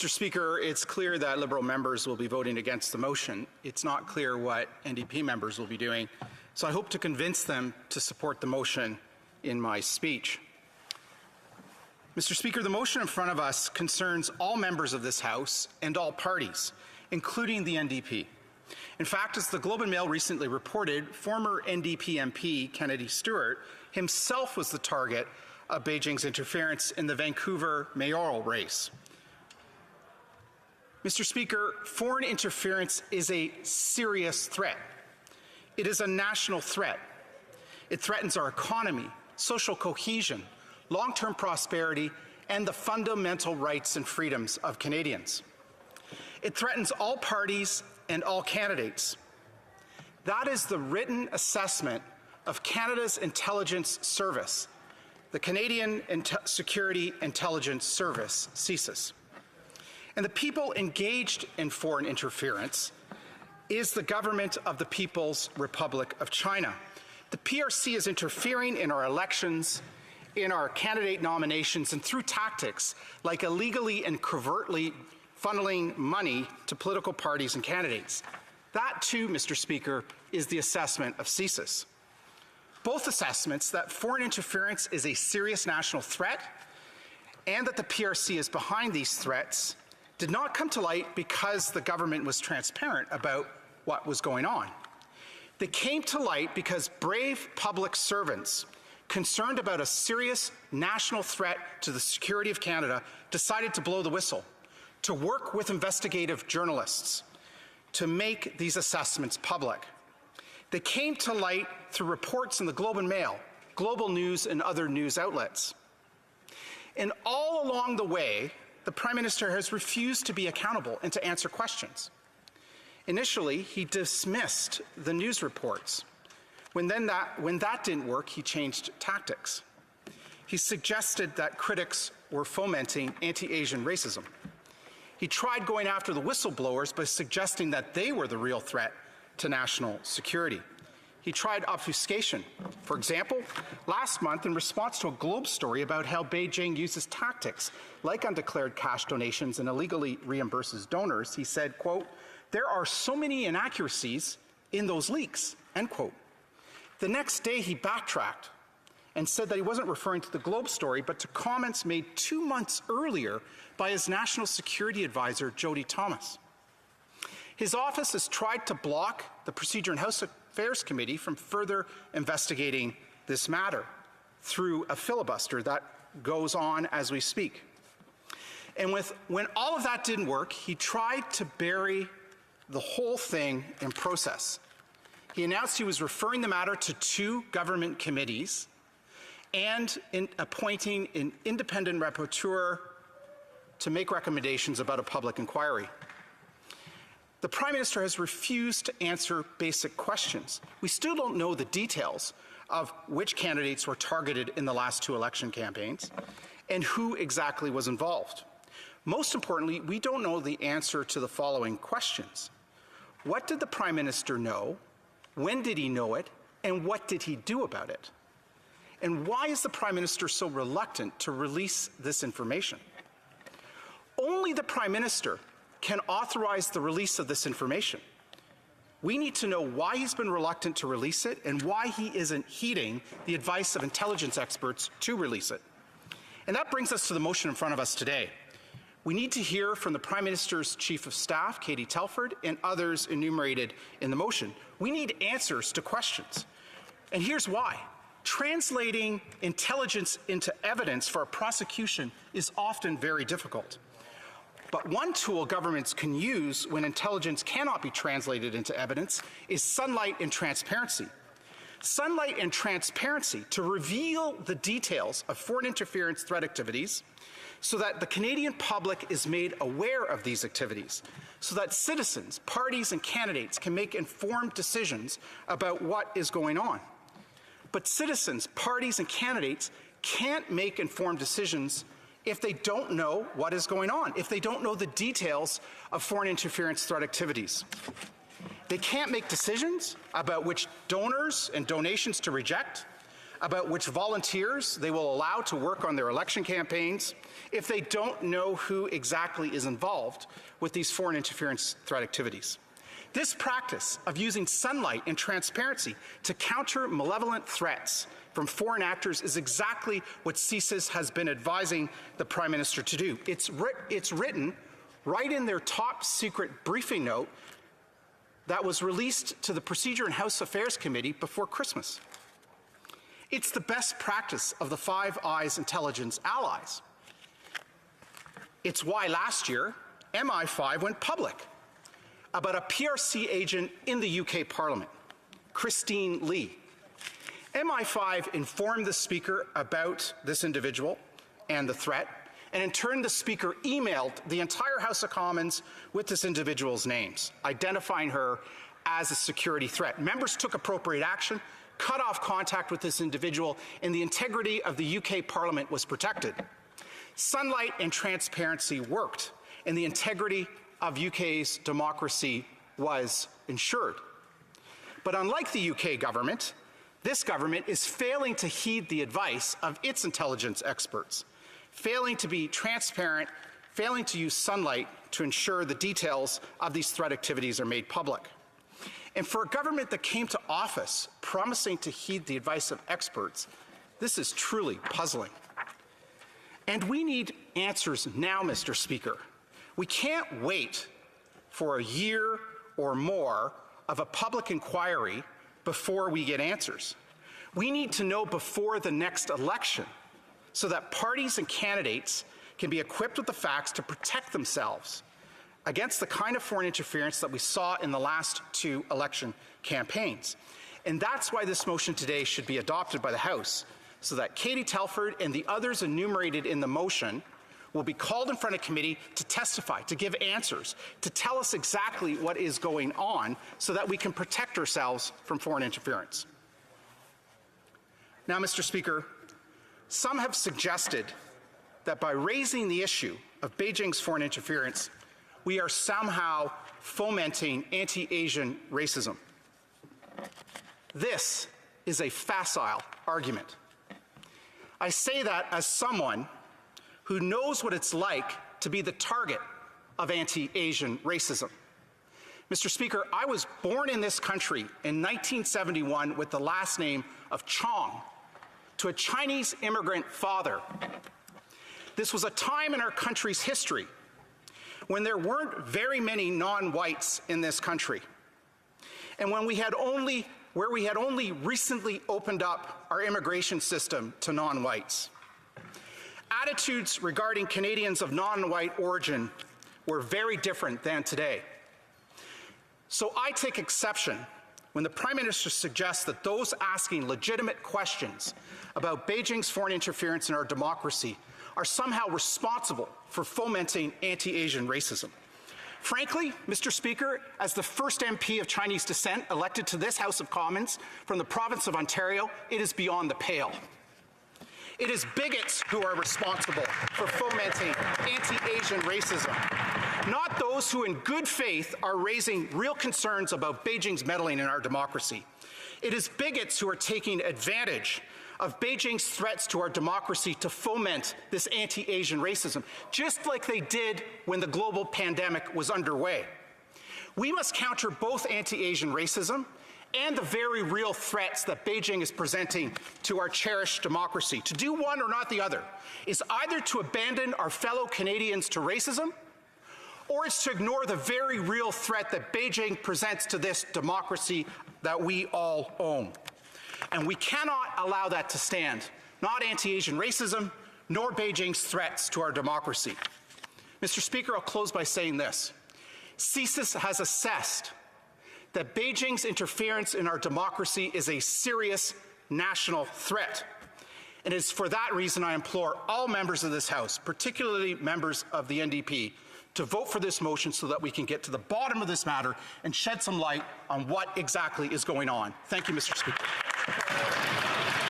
Mr. Speaker, it's clear that Liberal members will be voting against the motion. It's not clear what NDP members will be doing, so I hope to convince them to support the motion in my speech. Mr. Speaker, the motion in front of us concerns all members of this House and all parties, including the NDP. In fact, as the Globe and Mail recently reported, former NDP MP Kennedy Stewart himself was the target of Beijing's interference in the Vancouver mayoral race. Mr. Speaker, foreign interference is a serious threat. It is a national threat. It threatens our economy, social cohesion, long-term prosperity, and the fundamental rights and freedoms of Canadians. It threatens all parties and all candidates. That is the written assessment of Canada's intelligence service, the Canadian Security Intelligence Service, CSIS. And the people engaged in foreign interference is the government of the People's Republic of China. The PRC is interfering in our elections, in our candidate nominations, and through tactics like illegally and covertly funneling money to political parties and candidates. That too, Mr. Speaker, is the assessment of CSIS. Both assessments, that foreign interference is a serious national threat and that the PRC is behind these threats, did not come to light because the government was transparent about what was going on. They came to light because brave public servants concerned about a serious national threat to the security of Canada decided to blow the whistle, to work with investigative journalists to make these assessments public. They came to light through reports in the Globe and Mail, Global News, and other news outlets. And all along the way, the Prime Minister has refused to be accountable and to answer questions. Initially, he dismissed the news reports. When that didn't work, he changed tactics. He suggested that critics were fomenting anti-Asian racism. He tried going after the whistleblowers by suggesting that they were the real threat to national security. He tried obfuscation. For example, last month, in response to a Globe story about how Beijing uses tactics like undeclared cash donations and illegally reimburses donors, he said, quote, "There are so many inaccuracies in those leaks," end quote. The next day, he backtracked and said that he wasn't referring to the Globe story, but to comments made 2 months earlier by his national security advisor, Jody Thomas. His office has tried to block the Procedure and House Affairs Committee from further investigating this matter through a filibuster that goes on as we speak. And when all of that didn't work, he tried to bury the whole thing in process. He announced he was referring the matter to 2 government committees and appointing an independent rapporteur to make recommendations about a public inquiry. The Prime Minister has refused to answer basic questions. We still don't know the details of which candidates were targeted in the last 2 election campaigns and who exactly was involved. Most importantly, we don't know the answer to the following questions. What did the Prime Minister know? When did he know it? And what did he do about it? And why is the Prime Minister so reluctant to release this information? Only the Prime Minister can authorize the release of this information. We need to know why he's been reluctant to release it and why he isn't heeding the advice of intelligence experts to release it. And that brings us to the motion in front of us today. We need to hear from the Prime Minister's Chief of Staff, Katie Telford, and others enumerated in the motion. We need answers to questions. And here's why. Translating intelligence into evidence for a prosecution is often very difficult. But one tool governments can use when intelligence cannot be translated into evidence is sunlight and transparency. Sunlight and transparency to reveal the details of foreign interference threat activities so that the Canadian public is made aware of these activities, so that citizens, parties, and candidates can make informed decisions about what is going on. But citizens, parties, and candidates can't make informed decisions if they don't know what is going on, if they don't know the details of foreign interference threat activities. They can't make decisions about which donors and donations to reject, about which volunteers they will allow to work on their election campaigns if they don't know who exactly is involved with these foreign interference threat activities. This practice of using sunlight and transparency to counter malevolent threats from foreign actors is exactly what CSIS has been advising the Prime Minister to do. It's written right in their top secret briefing note that was released to the Procedure and House Affairs Committee before Christmas. It's the best practice of the Five Eyes intelligence allies. It's why last year, MI5 went public about a PRC agent in the UK Parliament, Christine Lee. MI5 informed the Speaker about this individual and the threat, and in turn the Speaker emailed the entire House of Commons with this individual's names, identifying her as a security threat. Members took appropriate action, cut off contact with this individual, and the integrity of the UK Parliament was protected. Sunlight and transparency worked, and the integrity of UK's democracy was ensured. But unlike the UK government, this government is failing to heed the advice of its intelligence experts, failing to be transparent, failing to use sunlight to ensure the details of these threat activities are made public. And for a government that came to office promising to heed the advice of experts, this is truly puzzling. And we need answers now, Mr. Speaker. We can't wait for a year or more of a public inquiry before we get answers. We need to know before the next election so that parties and candidates can be equipped with the facts to protect themselves against the kind of foreign interference that we saw in the last two election campaigns. And that's why this motion today should be adopted by the House, so that Katie Telford and the others enumerated in the motion will be called in front of committee to testify, to give answers, to tell us exactly what is going on so that we can protect ourselves from foreign interference. Now, Mr. Speaker, some have suggested that by raising the issue of Beijing's foreign interference, we are somehow fomenting anti-Asian racism. This is a facile argument. I say that as someone who knows what it's like to be the target of anti-Asian racism. Mr. Speaker, I was born in this country in 1971 with the last name of Chong, to a Chinese immigrant father. This was a time in our country's history when there weren't very many non-whites in this country, and when we had only recently opened up our immigration system to non-whites. Attitudes regarding Canadians of non-white origin were very different than today. So I take exception when the Prime Minister suggests that those asking legitimate questions about Beijing's foreign interference in our democracy are somehow responsible for fomenting anti-Asian racism. Frankly, Mr. Speaker, as the first MP of Chinese descent elected to this House of Commons from the province of Ontario, it is beyond the pale. It is bigots who are responsible for fomenting anti-Asian racism, not those who in good faith are raising real concerns about Beijing's meddling in our democracy. It is bigots who are taking advantage of Beijing's threats to our democracy to foment this anti-Asian racism, just like they did when the global pandemic was underway. We must counter both anti-Asian racism and the very real threats that Beijing is presenting to our cherished democracy. To do one or not the other is either to abandon our fellow Canadians to racism, or it's to ignore the very real threat that Beijing presents to this democracy that we all own. And we cannot allow that to stand, not anti-Asian racism, nor Beijing's threats to our democracy. Mr. Speaker, I'll close by saying this. CSIS has assessed that Beijing's interference in our democracy is a serious national threat. And it is for that reason I implore all members of this House, particularly members of the NDP, to vote for this motion so that we can get to the bottom of this matter and shed some light on what exactly is going on. Thank you, Mr. Speaker.